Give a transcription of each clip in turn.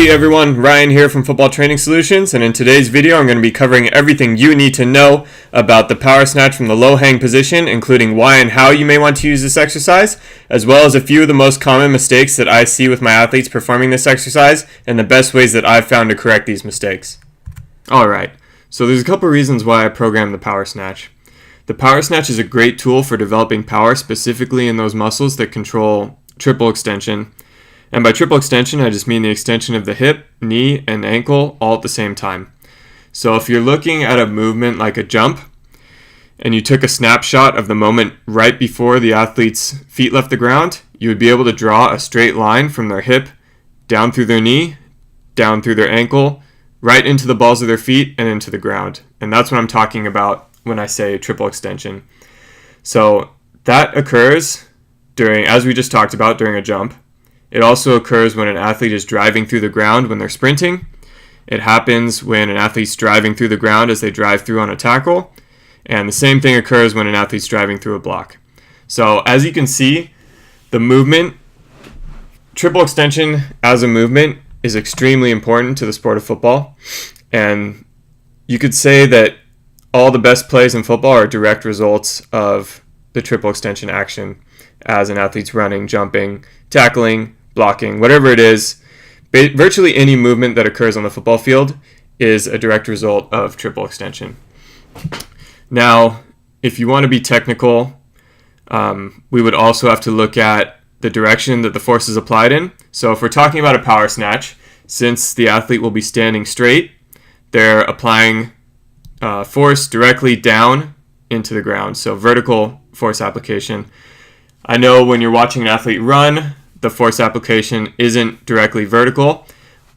Hey everyone, Ryan here from Football Training Solutions, and in today's video I'm going to be covering everything you need to know about the power snatch from the low hang position, including why and how you may want to use this exercise, as well as a few of the most common mistakes that I see with my athletes performing this exercise, and the best ways that I've found to correct these mistakes. Alright, so there's a couple reasons why I programmed the power snatch. The power snatch is a great tool for developing power, specifically in those muscles that control triple extension. And by triple extension, I just mean the extension of the hip, knee, and ankle all at the same time. So if you're looking at a movement like a jump, and you took a snapshot of the moment right before the athlete's feet left the ground, you would be able to draw a straight line from their hip, down through their knee, down through their ankle, right into the balls of their feet, and into the ground. And that's what I'm talking about when I say triple extension. So that occurs during, as we just talked about, during a jump. It also occurs when an athlete is driving through the ground when they're sprinting. It happens when an athlete's driving through the ground as they drive through on a tackle. And the same thing occurs when an athlete's driving through a block. So as you can see, the movement, triple extension as a movement is extremely important to the sport of football. And you could say that all the best plays in football are direct results of the triple extension action as an athlete's running, jumping, tackling, blocking, whatever it is. Virtually any movement that occurs on the football field is a direct result of triple extension. Now, if you want to be technical, we would also have to look at the direction that the force is applied in. So if we're talking about a power snatch, since the athlete will be standing straight, they're applying force directly down into the ground, so vertical force application. I know when you're watching an athlete run, the force application isn't directly vertical,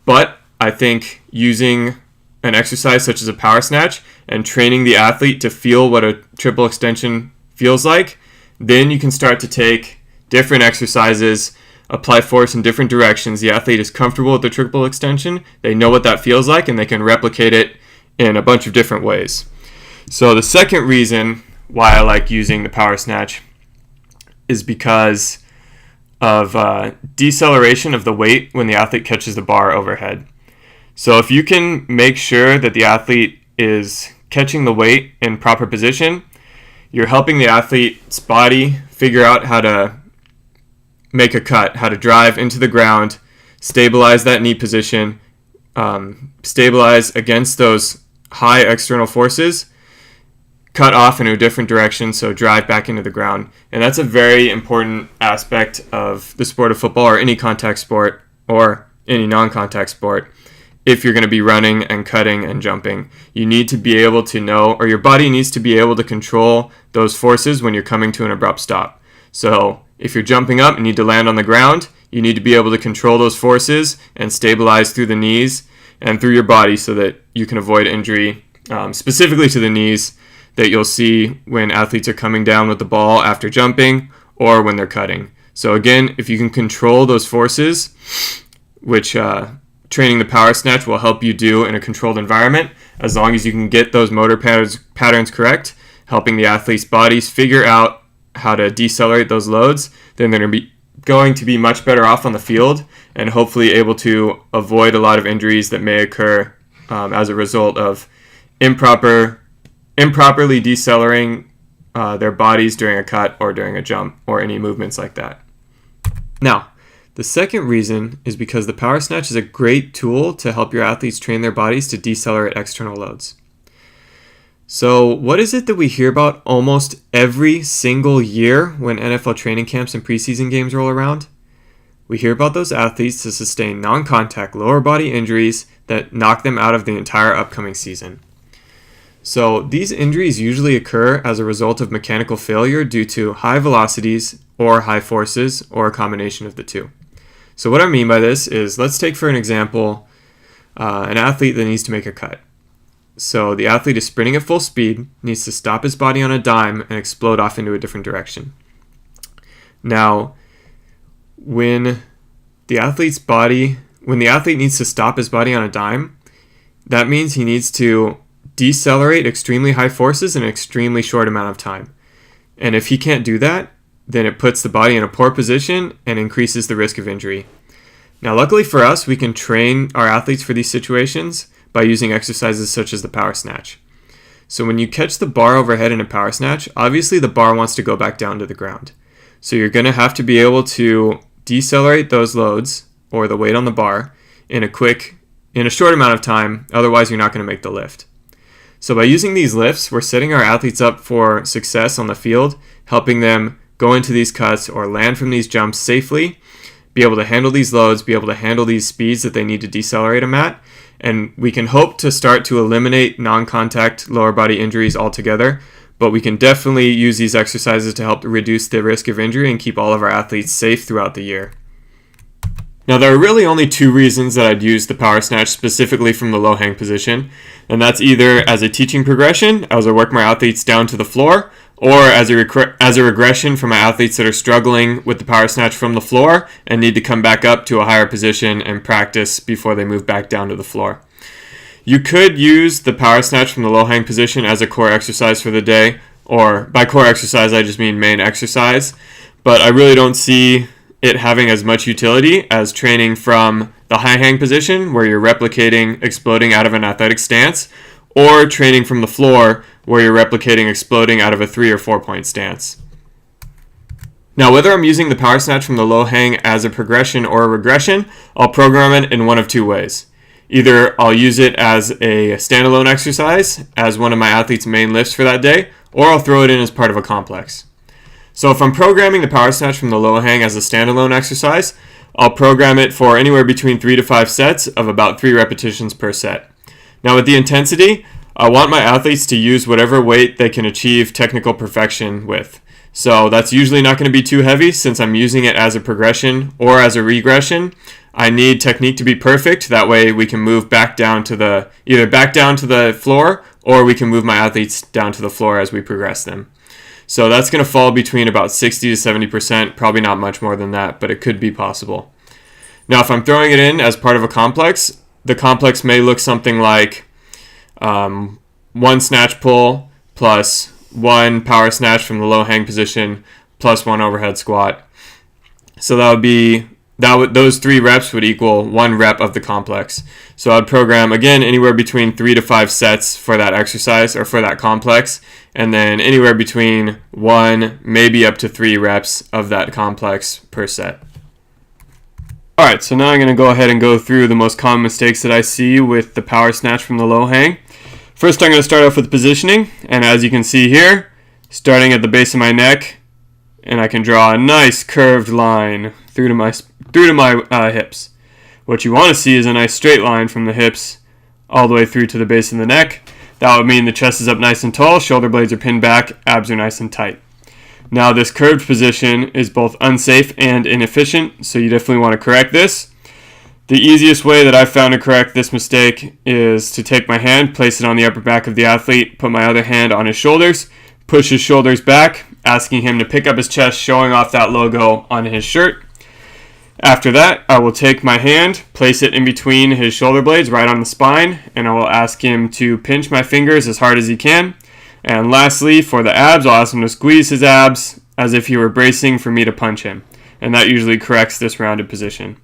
but I think using an exercise such as a power snatch and training the athlete to feel what a triple extension feels like, then you can start to take different exercises, apply force in different directions. The athlete is comfortable with the triple extension, they know what that feels like, and they can replicate it in a bunch of different ways. So the second reason why I like using the power snatch is because of deceleration of the weight when the athlete catches the bar overhead. So if you can make sure that the athlete is catching the weight in proper position, you're helping the athlete's body figure out how to make a cut, how to drive into the ground, stabilize that knee position, stabilize against those high external forces, cut off in a different direction, so drive back into the ground. And that's a very important aspect of the sport of football, or any contact sport, or any non-contact sport. If you're going to be running and cutting and jumping, you need to be able to know, or your body needs to be able to control those forces when you're coming to an abrupt stop. So if you're jumping up and need to land on the ground, you need to be able to control those forces and stabilize through the knees and through your body so that you can avoid injury, specifically to the knees, that you'll see when athletes are coming down with the ball after jumping or when they're cutting. So again, if you can control those forces, which training the power snatch will help you do in a controlled environment, as long as you can get those motor patterns correct, helping the athlete's bodies figure out how to decelerate those loads, then they're going to be much better off on the field and hopefully able to avoid a lot of injuries that may occur as a result of improperly decelerating their bodies during a cut or during a jump or any movements like that. Now, the second reason is because the power snatch is a great tool to help your athletes train their bodies to decelerate external loads. So what is it that we hear about almost every single year when NFL training camps and preseason games roll around? We hear about those athletes to sustain non-contact lower body injuries that knock them out of the entire upcoming season. So these injuries usually occur as a result of mechanical failure due to high velocities or high forces, or a combination of the two. So what I mean by this is, let's take for an example an athlete that needs to make a cut. So the athlete is sprinting at full speed, needs to stop his body on a dime and explode off into a different direction. Now, when the athlete needs to stop his body on a dime, that means he needs to decelerate extremely high forces in an extremely short amount of time. And if he can't do that, then it puts the body in a poor position and increases the risk of injury. Now, luckily for us, we can train our athletes for these situations by using exercises such as the Power Snatch. So when you catch the bar overhead in a Power Snatch, obviously the bar wants to go back down to the ground. So you're going to have to be able to decelerate those loads, or the weight on the bar, in a short amount of time, otherwise you're not going to make the lift. So by using these lifts, we're setting our athletes up for success on the field, helping them go into these cuts or land from these jumps safely, be able to handle these loads, be able to handle these speeds that they need to decelerate them at, and we can hope to start to eliminate non-contact lower body injuries altogether, but we can definitely use these exercises to help reduce the risk of injury and keep all of our athletes safe throughout the year. Now, there are really only two reasons that I'd use the Power Snatch specifically from the low hang position, and that's either as a teaching progression, as I work my athletes down to the floor, or as a regression for my athletes that are struggling with the Power Snatch from the floor and need to come back up to a higher position and practice before they move back down to the floor. You could use the Power Snatch from the low hang position as a core exercise for the day, or by core exercise I just mean main exercise, but I really don't see it having as much utility as training from the high hang position where you're replicating exploding out of an athletic stance, or training from the floor where you're replicating exploding out of a 3 or 4 point stance. Now, whether I'm using the Power Snatch from the low hang as a progression or a regression, I'll program it in one of two ways. Either I'll use it as a standalone exercise as one of my athletes' main lifts for that day, or I'll throw it in as part of a complex. So if I'm programming the Power Snatch from the low hang as a standalone exercise, I'll program it for anywhere between 3 to 5 sets of about 3 repetitions per set. Now with the intensity, I want my athletes to use whatever weight they can achieve technical perfection with. So that's usually not going to be too heavy since I'm using it as a progression or as a regression. I need technique to be perfect. That way we can move back down to the floor, or we can move my athletes down to the floor as we progress them. So that's going to fall between about 60 to 70%, probably not much more than that, but it could be possible. Now, if I'm throwing it in as part of a complex, the complex may look something like 1 snatch pull plus 1 power snatch from the low hang position plus 1 overhead squat. So those 3 reps would equal 1 rep of the complex. So I'd program, again, anywhere between 3 to 5 sets for that exercise or for that complex, and then anywhere between 1, maybe up to 3 reps of that complex per set. Alright, so now I'm going to go ahead and go through the most common mistakes that I see with the Power Snatch from the low hang. First, I'm going to start off with positioning, and as you can see here, starting at the base of my neck, and I can draw a nice curved line through to my hips. What you want to see is a nice straight line from the hips all the way through to the base of the neck. That would mean the chest is up nice and tall, shoulder blades are pinned back, abs are nice and tight. Now this curved position is both unsafe and inefficient, so you definitely want to correct this. The easiest way that I've found to correct this mistake is to take my hand, place it on the upper back of the athlete, put my other hand on his shoulders, push his shoulders back, asking him to pick up his chest, showing off that logo on his shirt. After that, I will take my hand, place it in between his shoulder blades right on the spine, and I will ask him to pinch my fingers as hard as he can. And lastly, for the abs, I'll ask him to squeeze his abs as if he were bracing for me to punch him. And that usually corrects this rounded position.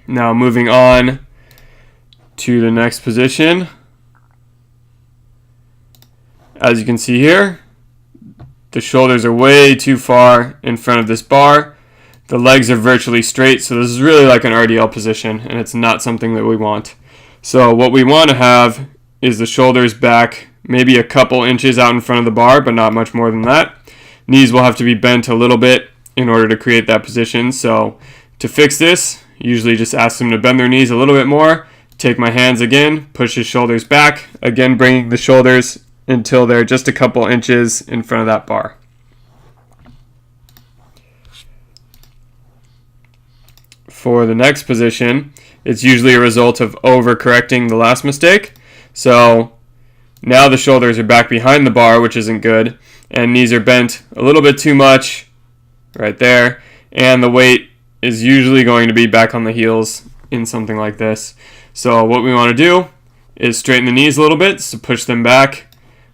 Now moving on to the next position. As you can see here, the shoulders are way too far in front of this bar. The legs are virtually straight, so this is really like an RDL position, and it's not something that we want. So what we want to have is the shoulders back maybe a couple inches out in front of the bar, but not much more than that. Knees will have to be bent a little bit in order to create that position. So to fix this, usually just ask them to bend their knees a little bit more. Take my hands again, push his shoulders back, again bringing the shoulders until they're just a couple inches in front of that bar. For the next position, it's usually a result of overcorrecting the last mistake. So now the shoulders are back behind the bar, which isn't good, and knees are bent a little bit too much right there, and the weight is usually going to be back on the heels in something like this. So what we want to do is straighten the knees a little bit, so push them back,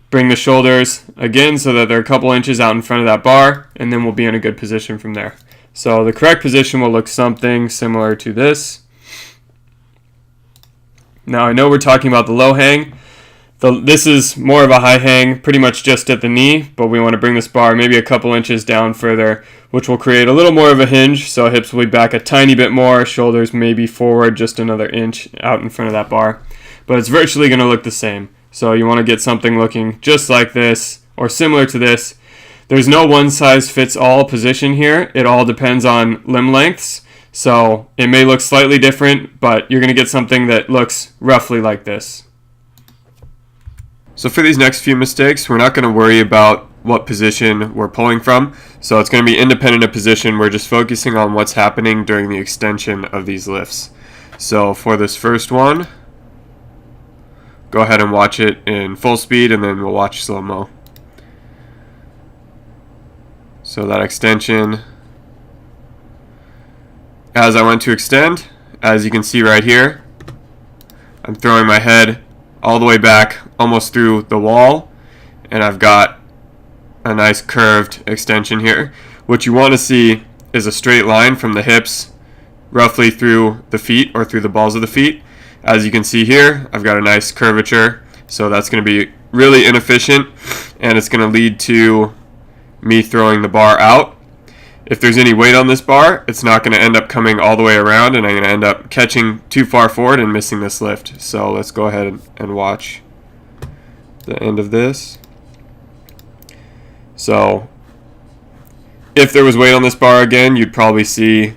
Bring the shoulders again so that they're a couple inches out in front of that bar, and then we'll be in a good position from there. So the correct position will look something similar to this. Now I know we're talking about the low hang. This is more of a high hang, pretty much just at the knee, but we want to bring this bar maybe a couple inches down further, which will create a little more of a hinge, so hips will be back a tiny bit more, shoulders maybe forward just another inch out in front of that bar. But it's virtually going to look the same. So you want to get something looking just like this or similar to this. There's no one size fits all position here. It all depends on limb lengths. So it may look slightly different, but you're going to get something that looks roughly like this. So for these next few mistakes, we're not going to worry about what position we're pulling from. So it's going to be independent of position. We're just focusing on what's happening during the extension of these lifts. So for this first one, go ahead and watch it in full speed, and then we'll watch slow-mo. So that extension, as I went to extend, as you can see right here, I'm throwing my head all the way back, almost through the wall, and I've got a nice curved extension here. What you want to see is a straight line from the hips roughly through the feet or through the balls of the feet. As you can see here, I've got a nice curvature, so that's going to be really inefficient, and it's going to lead to me throwing the bar out. If there's any weight on this bar, it's not going to end up coming all the way around, and I'm going to end up catching too far forward and missing this lift. So let's go ahead and watch the end of this. So if there was weight on this bar again, you'd probably see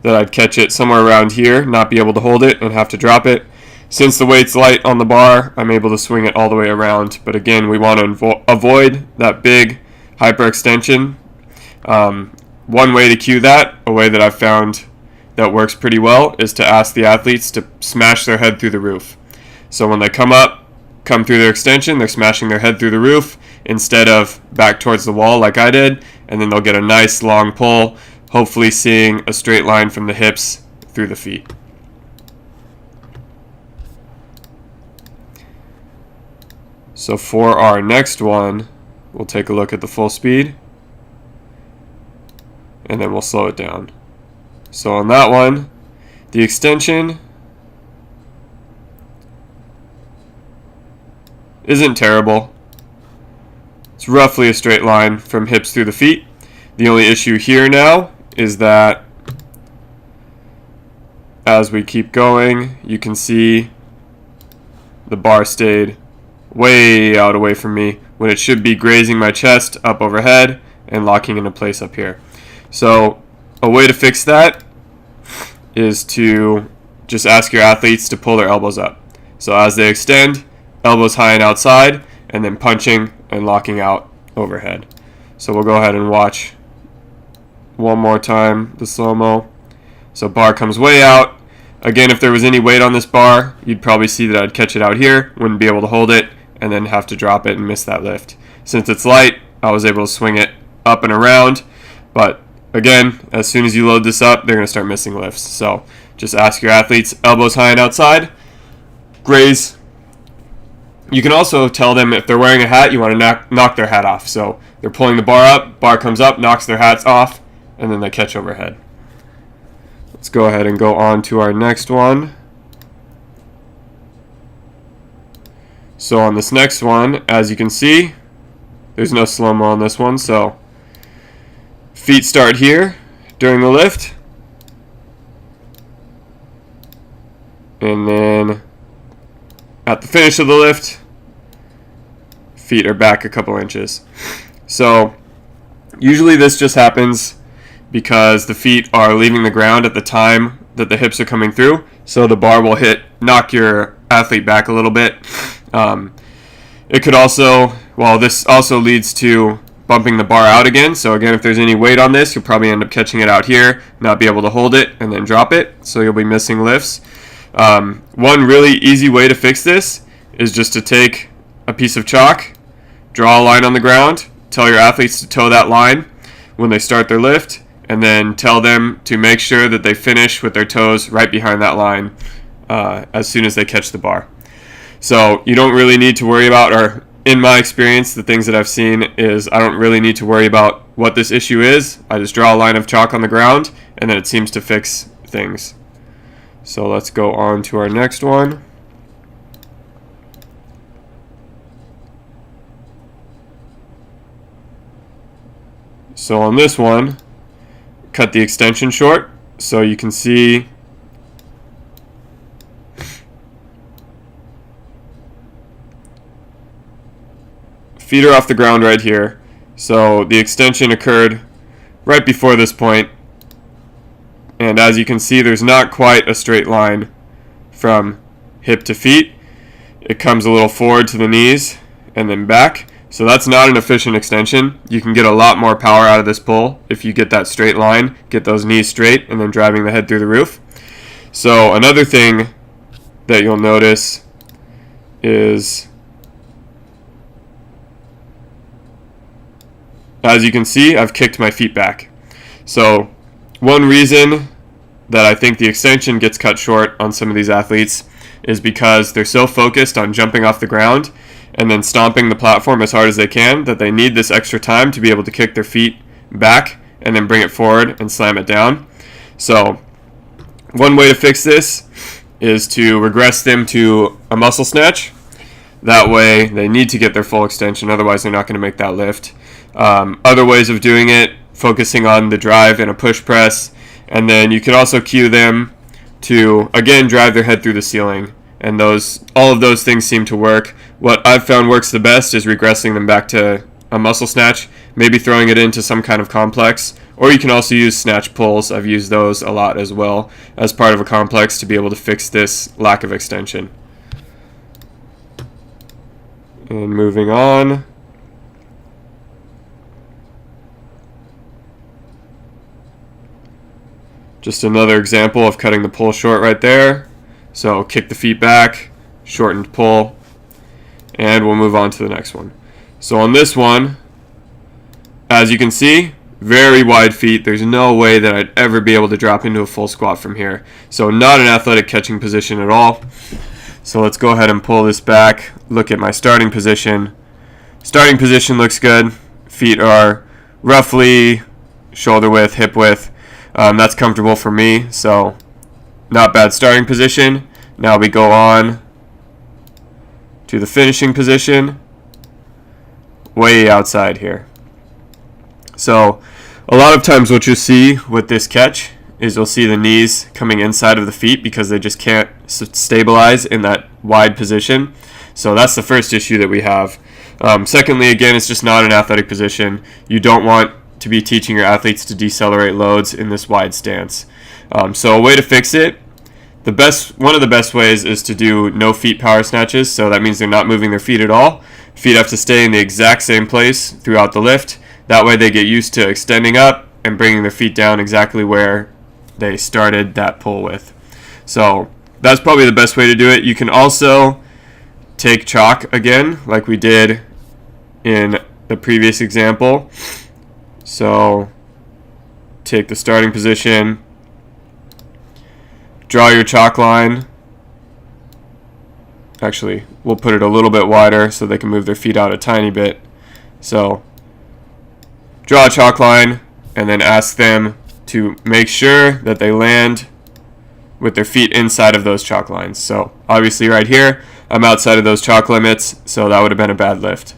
that I'd catch it somewhere around here, not be able to hold it, and have to drop it. Since the weight's light on the bar, I'm able to swing it all the way around. But again, we want to avoid that big hyperextension. One way to cue that, a way that I've found that works pretty well, is to ask the athletes to smash their head through the roof. So when they come through their extension, they're smashing their head through the roof instead of back towards the wall like I did, and then they'll get a nice long pull, hopefully seeing a straight line from the hips through the feet. So for our next one, we'll take a look at the full speed, and then we'll slow it down. So on that one, the extension isn't terrible. It's roughly a straight line from hips through the feet. The only issue here now is that as we keep going, you can see the bar stayed way out away from me when it should be grazing my chest up overhead and locking into place up here. So a way to fix that is to just ask your athletes to pull their elbows up. So as they extend, elbows high and outside, and then punching and locking out overhead. So we'll go ahead and watch one more time the slow-mo. So bar comes way out. Again, if there was any weight on this bar, you'd probably see that I'd catch it out here, wouldn't be able to hold it, and then have to drop it and miss that lift. Since it's light, I was able to swing it up and around, but again, as soon as you load this up, they're going to start missing lifts. So just ask your athletes, elbows high and outside, graze. You can also tell them if they're wearing a hat, you want to knock their hat off. So they're pulling the bar up, bar comes up, knocks their hats off, and then they catch overhead. Let's go ahead and go on to our next one. So on this next one, as you can see, there's no slow-mo on this one, so feet start here during the lift, and then at the finish of the lift, feet are back a couple inches. So usually this just happens because the feet are leaving the ground at the time that the hips are coming through, so the bar will knock your athlete back a little bit. It could also, this also leads to bumping the bar out again. So again, if there's any weight on this, you'll probably end up catching it out here, not be able to hold it, and then drop it. So you'll be missing lifts. One really easy way to fix this is just to take a piece of chalk, draw a line on the ground, tell your athletes to toe that line when they start their lift, and then tell them to make sure that they finish with their toes right behind that line as soon as they catch the bar. So you don't really need to worry about, or in my experience, the things that I've seen is I don't really need to worry about what this issue is. I just draw a line of chalk on the ground, and then it seems to fix things. So let's go on to our next one. So on this one, cut the extension short so you can see feet are off the ground right here. So the extension occurred right before this point, and as you can see, there's not quite a straight line from hip to feet. It comes a little forward to the knees and then back. So that's not an efficient extension. You can get a lot more power out of this pull if you get that straight line, get those knees straight, and then driving the head through the roof. So another thing that you'll notice is, as you can see, I've kicked my feet back. So one reason that I think the extension gets cut short on some of these athletes is because they're so focused on jumping off the ground and then stomping the platform as hard as they can that they need this extra time to be able to kick their feet back and then bring it forward and slam it down. So one way to fix this is to regress them to a muscle snatch. That way they need to get their full extension, otherwise they're not going to make that lift. Other ways of doing it, focusing on the drive and a push press, and then you can also cue them to, again, drive their head through the ceiling. And all of those things seem to work. What I've found works the best is regressing them back to a muscle snatch, maybe throwing it into some kind of complex, or you can also use snatch pulls. I've used those a lot as well as part of a complex to be able to fix this lack of extension. And moving on. Just another example of cutting the pull short right there. So kick the feet back, shortened pull, and we'll move on to the next one. So on this one, as you can see, very wide feet. There's no way that I'd ever be able to drop into a full squat from here. So not an athletic catching position at all. So let's go ahead and pull this back, look at my starting position. Starting position looks good. Feet are roughly shoulder width, hip width. That's comfortable for me, so not bad starting position. Now we go on to the finishing position, way outside here. So a lot of times what you'll see with this catch is you'll see the knees coming inside of the feet because they just can't stabilize in that wide position. So that's the first issue that we have. Secondly, again, it's just not an athletic position. You don't want to be teaching your athletes to decelerate loads in this wide stance. So a way to fix it, one of the best ways is to do no feet power snatches. So that means they're not moving their feet at all. Feet have to stay in the exact same place throughout the lift. That way they get used to extending up and bringing their feet down exactly where they started that pull with. So that's probably the best way to do it. You can also take chalk again, like we did in the previous example. So take the starting position, draw your chalk line. Actually, we'll put it a little bit wider so they can move their feet out a tiny bit. So draw a chalk line and then ask them to make sure that they land with their feet inside of those chalk lines. So obviously right here, I'm outside of those chalk limits, so that would have been a bad lift.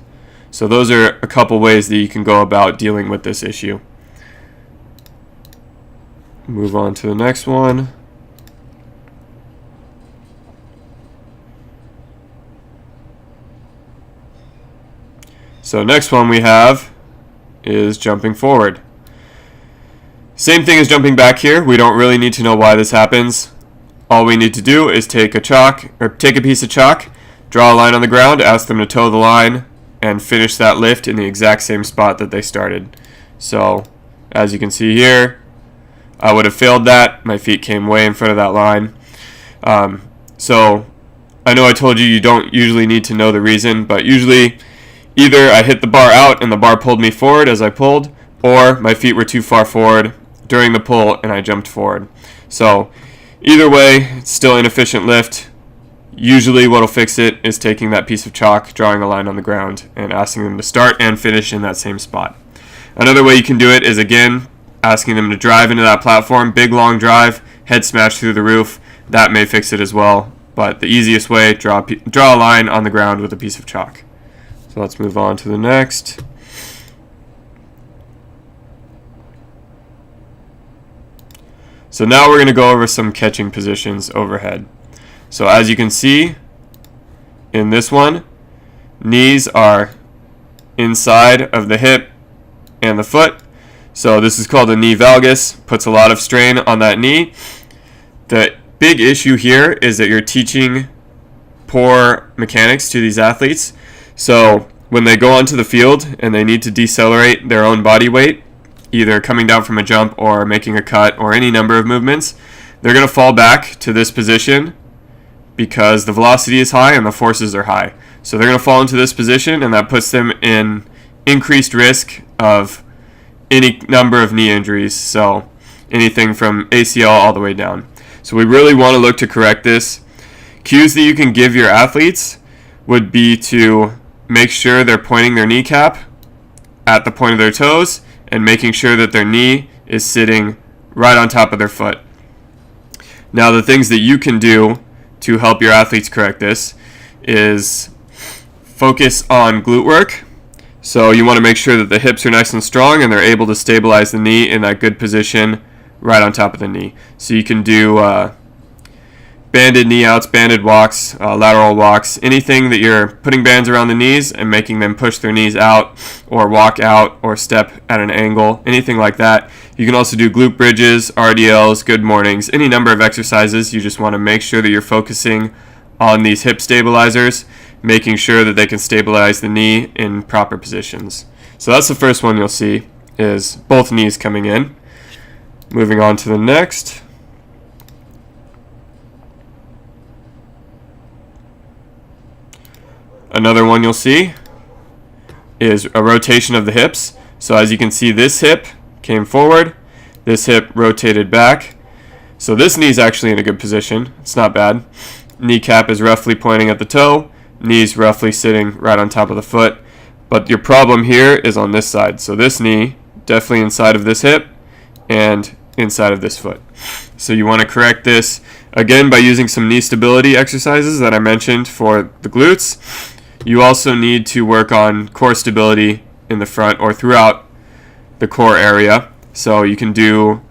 So those are a couple ways that you can go about dealing with this issue. Move on to the next one. So next one we have is jumping forward. Same thing as jumping back here. We don't really need to know why this happens. All we need to do is take a piece of chalk, draw a line on the ground, ask them to toe the line, and finish that lift in the exact same spot that they started. So as you can see here, I would have failed that. My feet came way in front of that line. So I know I told you you don't usually need to know the reason, but usually either I hit the bar out and the bar pulled me forward as I pulled, or my feet were too far forward during the pull and I jumped forward. So either way, it's still inefficient lift. Usually what'll fix it is taking that piece of chalk, drawing a line on the ground, and asking them to start and finish in that same spot. Another way you can do it is, again, asking them to drive into that platform, big long drive, head smash through the roof. That may fix it as well, but the easiest way, draw a line on the ground with a piece of chalk. So let's move on to the next. So now we're going to go over some catching positions overhead. So as you can see in this one, knees are inside of the hip and the foot. So this is called a knee valgus, puts a lot of strain on that knee. The big issue here is that you're teaching poor mechanics to these athletes. So when they go onto the field and they need to decelerate their own body weight, either coming down from a jump or making a cut or any number of movements, they're going to fall back to this position because the velocity is high and the forces are high. So they're going to fall into this position, and that puts them in increased risk of any number of knee injuries, so anything from ACL all the way down. So we really want to look to correct this. Cues that you can give your athletes would be to make sure they're pointing their kneecap at the point of their toes and making sure that their knee is sitting right on top of their foot. Now, the things that you can do to help your athletes correct this is focus on glute work. So you want to make sure that the hips are nice and strong and they're able to stabilize the knee in that good position right on top of the knee. So you can do banded knee outs, banded walks, lateral walks, anything that you're putting bands around the knees and making them push their knees out or walk out or step at an angle, anything like that. You can also do glute bridges, RDLs, good mornings, any number of exercises. You just want to make sure that you're focusing on these hip stabilizers, making sure that they can stabilize the knee in proper positions. So that's the first one you'll see, is both knees coming in. Moving on to the next. Another one you'll see is a rotation of the hips. So as you can see, this hip came forward, this hip rotated back. So this knee is actually in a good position. It's not bad. Kneecap is roughly pointing at the toe, knees roughly sitting right on top of the foot. But your problem here is on this side. So this knee definitely inside of this hip and inside of this foot. So you want to correct this again by using some knee stability exercises that I mentioned for the glutes. You also need to work on core stability in the front or throughout the core area. So you can do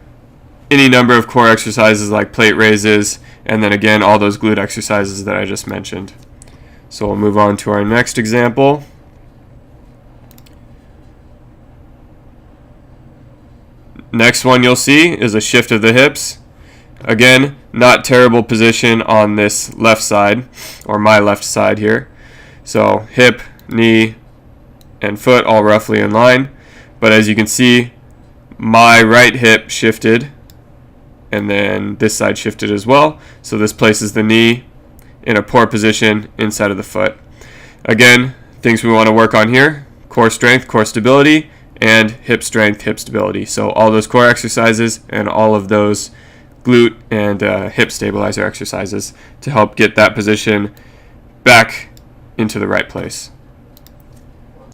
any number of core exercises like plate raises, and then again all those glute exercises that I just mentioned. So we'll move on to our next example. Next one you'll see is a shift of the hips. Again, not terrible position on this left side, or my left side here. So hip, knee, and foot all roughly in line. But as you can see, my right hip shifted, and then this side shifted as well. So this places the knee in a poor position inside of the foot. Again, things we want to work on here: core strength, core stability, and hip strength, hip stability. So all those core exercises and all of those glute and hip stabilizer exercises to help get that position back into the right place.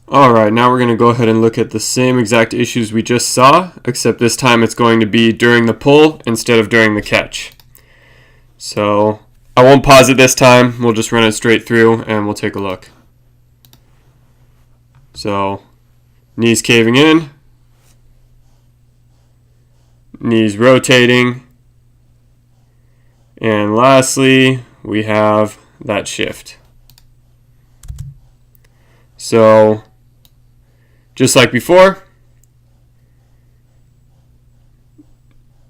Alright, now we're going to go ahead and look at the same exact issues we just saw, except this time it's going to be during the pull instead of during the catch. So I won't pause it this time, we'll just run it straight through and we'll take a look. So knees caving in, knees rotating, and lastly we have that shift. So just like before,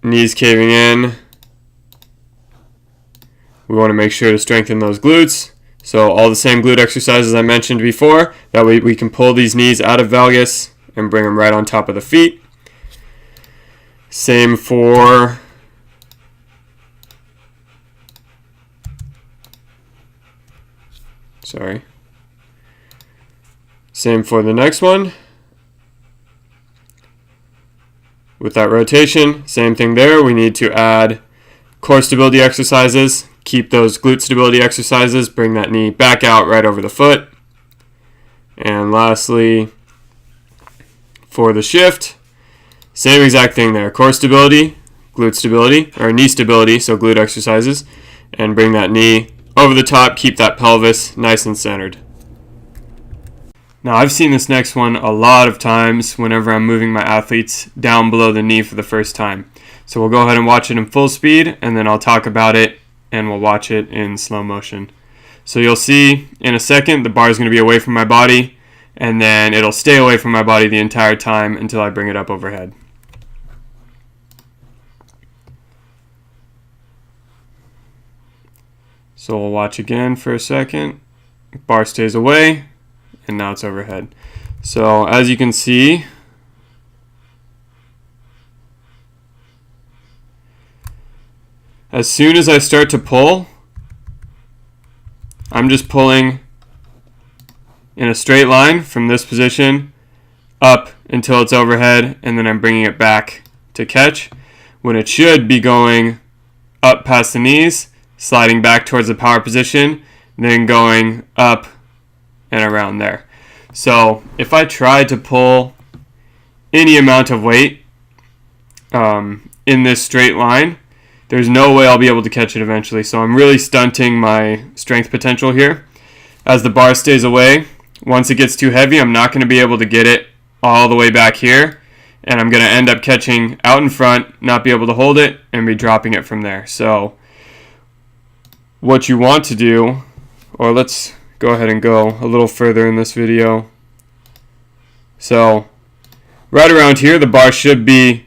knees caving in, we want to make sure to strengthen those glutes. So all the same glute exercises I mentioned before, that way we can pull these knees out of valgus and bring them right on top of the feet. Same for Same for the next one. With that rotation, same thing there. We need to add core stability exercises, keep those glute stability exercises. Bring that knee back out right over the foot. And lastly, for the shift, same exact thing there. Core stability, glute stability, or knee stability, so glute exercises. And bring that knee over the top, keep that pelvis nice and centered. Now I've seen this next one a lot of times whenever I'm moving my athletes down below the knee for the first time. So we'll go ahead and watch it in full speed, and then I'll talk about it and we'll watch it in slow motion. So you'll see in a second the bar is going to be away from my body, and then it'll stay away from my body the entire time until I bring it up overhead. So we'll watch again for a second. Bar stays away, and now it's overhead. So as you can see, as soon as I start to pull, I'm just pulling in a straight line from this position up until it's overhead, and then I'm bringing it back to catch, when it should be going up past the knees, sliding back towards the power position, then going up and around there. So if I try to pull any amount of weight in this straight line, there's no way I'll be able to catch it eventually. So I'm really stunting my strength potential here. As the bar stays away, once it gets too heavy, I'm not going to be able to get it all the way back here, and I'm going to end up catching out in front, not be able to hold it, and be dropping it from there. So what you want to do, or let's go ahead and go a little further in this video. So right around here, the bar should be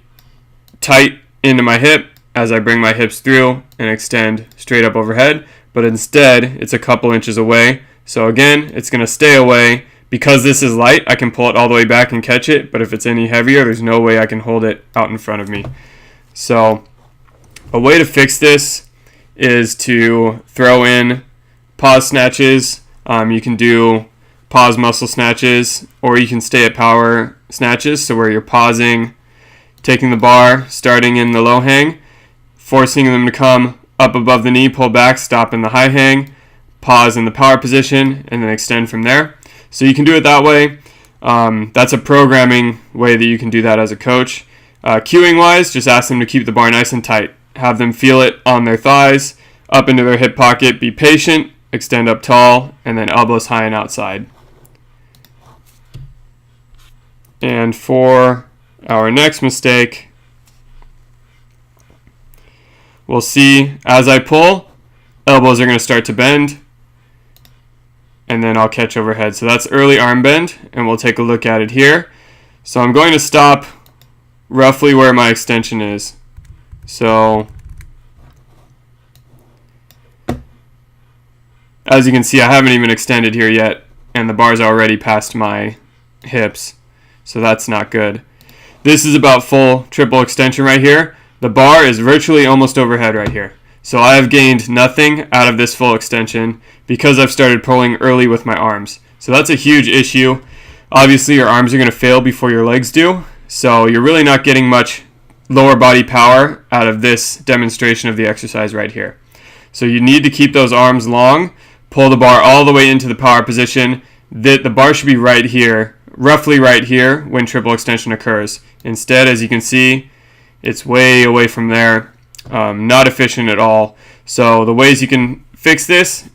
tight into my hip as I bring my hips through and extend straight up overhead, but instead it's a couple inches away. So again, it's going to stay away. Because this is light, I can pull it all the way back and catch it, but if it's any heavier, there's no way I can hold it out in front of me. So a way to fix this is to throw in pause snatches. You can do pause muscle snatches, or you can stay at power snatches, so where you're pausing, taking the bar, starting in the low hang, forcing them to come up above the knee, pull back, stop in the high hang, pause in the power position, and then extend from there. So you can do it that way. That's a programming way that you can do that as a coach. Cueing wise, just ask them to keep the bar nice and tight. Have them feel it on their thighs, up into their hip pocket. Be patient, extend up tall, and then elbows high and outside. And for our next mistake, we'll see as I pull, elbows are going to start to bend, and then I'll catch overhead. So that's early arm bend, and we'll take a look at it here. So I'm going to stop roughly where my extension is. So as you can see, I haven't even extended here yet, and the bar's already past my hips, so that's not good. This is about full triple extension right here. The bar is virtually almost overhead right here. So I have gained nothing out of this full extension because I've started pulling early with my arms. So that's a huge issue. Obviously your arms are going to fail before your legs do, so you're really not getting much lower body power out of this demonstration of the exercise right here. So you need to keep those arms long, pull the bar all the way into the power position. The bar should be right here, roughly right here when triple extension occurs. Instead, as you can see, it's way away from there. Not efficient at all. So the ways you can fix this,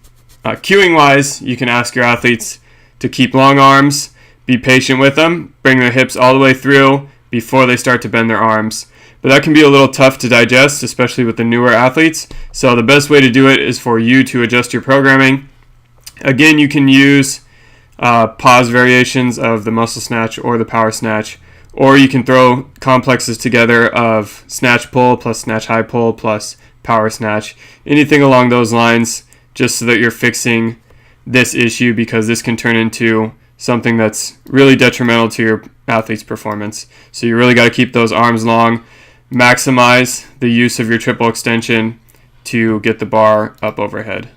cueing wise, you can ask your athletes to keep long arms, be patient with them, bring their hips all the way through before they start to bend their arms. But that can be a little tough to digest, especially with the newer athletes. So the best way to do it is for you to adjust your programming. Again, you can use pause variations of the muscle snatch or the power snatch, or you can throw complexes together of snatch pull plus snatch high pull plus power snatch, anything along those lines, just so that you're fixing this issue, because this can turn into something that's really detrimental to your athlete's performance. So you really got to keep those arms long, maximize the use of your triple extension to get the bar up overhead.